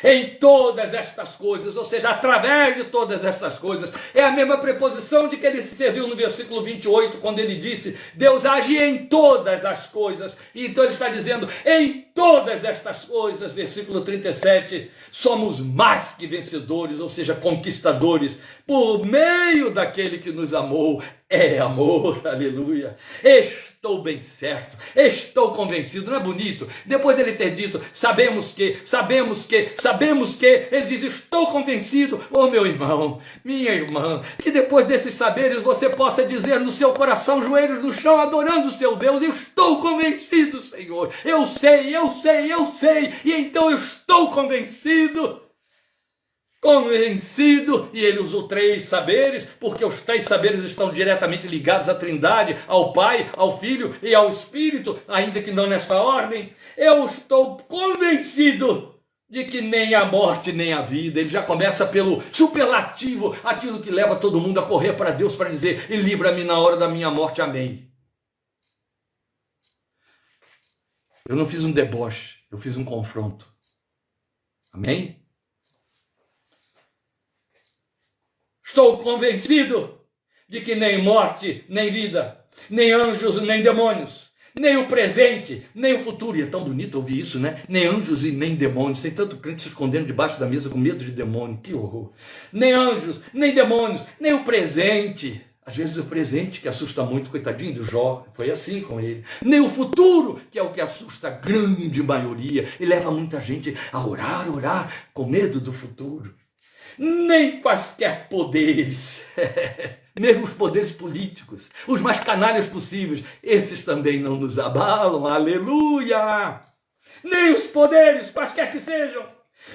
Em todas estas coisas, ou seja, através de todas estas coisas, é a mesma preposição de que ele se serviu no versículo 28, quando ele disse, Deus age em todas as coisas. E então ele está dizendo, em todas estas coisas, versículo 37, somos mais que vencedores, ou seja, conquistadores, por meio daquele que nos amou. É amor, aleluia. Estou bem certo, estou convencido, não é bonito? Depois dele ter dito, sabemos que, ele diz, estou convencido, oh meu irmão, minha irmã, que depois desses saberes você possa dizer no seu coração, joelhos no chão, adorando o seu Deus, eu estou convencido, Senhor, eu sei, e então eu estou convencido, e ele usou 3 saberes, porque os 3 saberes estão diretamente ligados à Trindade, ao Pai, ao Filho e ao Espírito, ainda que não nessa ordem. Eu estou convencido de que nem a morte nem a vida. Ele já começa pelo superlativo, aquilo que leva todo mundo a correr para Deus para dizer: e livra-me na hora da minha morte, amém. Eu não fiz um deboche, eu fiz um confronto. Amém? Estou convencido de que nem morte, nem vida, nem anjos, nem demônios, nem o presente, nem o futuro. E é tão bonito ouvir isso, né? Nem anjos e nem demônios. Tem tanto crente se escondendo debaixo da mesa com medo de demônio. Que horror. Nem anjos, nem demônios, nem o presente. Às vezes o presente que assusta muito, coitadinho do Jó, foi assim com ele. Nem o futuro, que é o que assusta a grande maioria e leva muita gente a orar com medo do futuro. Nem quaisquer poderes, mesmo os poderes políticos, os mais canalhas possíveis, esses também não nos abalam, aleluia! Nem os poderes, quaisquer que sejam,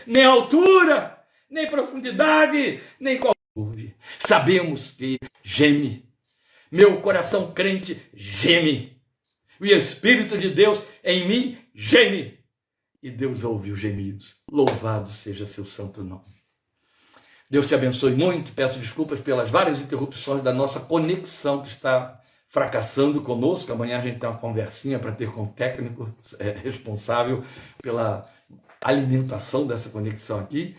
nem altura, nem profundidade, nem qualquer. Sabemos que geme, meu coração crente geme, o Espírito de Deus em mim geme, e Deus ouve os gemidos, louvado seja seu santo nome. Deus te abençoe muito, peço desculpas pelas várias interrupções da nossa conexão que está fracassando conosco. Amanhã a gente tem uma conversinha para ter com o técnico responsável pela alimentação dessa conexão aqui.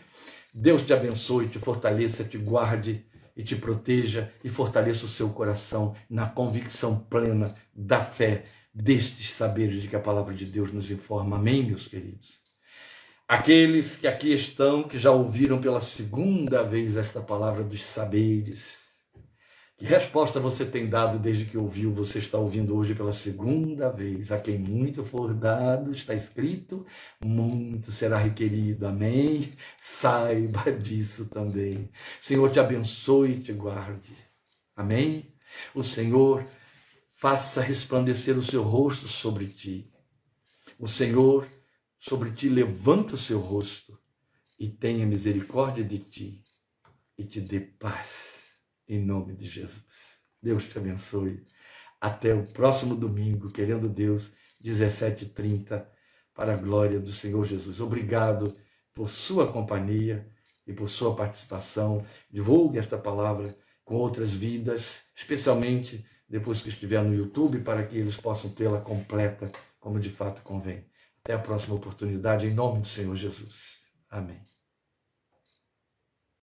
Deus te abençoe, te fortaleça, te guarde e te proteja e fortaleça o seu coração na convicção plena da fé destes saberes de que a palavra de Deus nos informa. Amém, meus queridos? Aqueles que aqui estão, que já ouviram pela segunda vez esta palavra dos saberes, que resposta você tem dado desde que ouviu? Você está ouvindo hoje pela segunda vez. A quem muito for dado, está escrito, muito será requerido. Amém? Saiba disso também. O Senhor te abençoe e te guarde. Amém? O Senhor faça resplandecer o seu rosto sobre ti. O Senhor sobre ti levanta o seu rosto e tenha misericórdia de ti e te dê paz, em nome de Jesus. Deus te abençoe. Até o próximo domingo, querendo Deus, 17h30, para a glória do Senhor Jesus. Obrigado por sua companhia e por sua participação. Divulgue esta palavra com outras vidas, especialmente depois que estiver no YouTube, para que eles possam tê-la completa, como de fato convém. Até a próxima oportunidade, em nome do Senhor Jesus. Amém.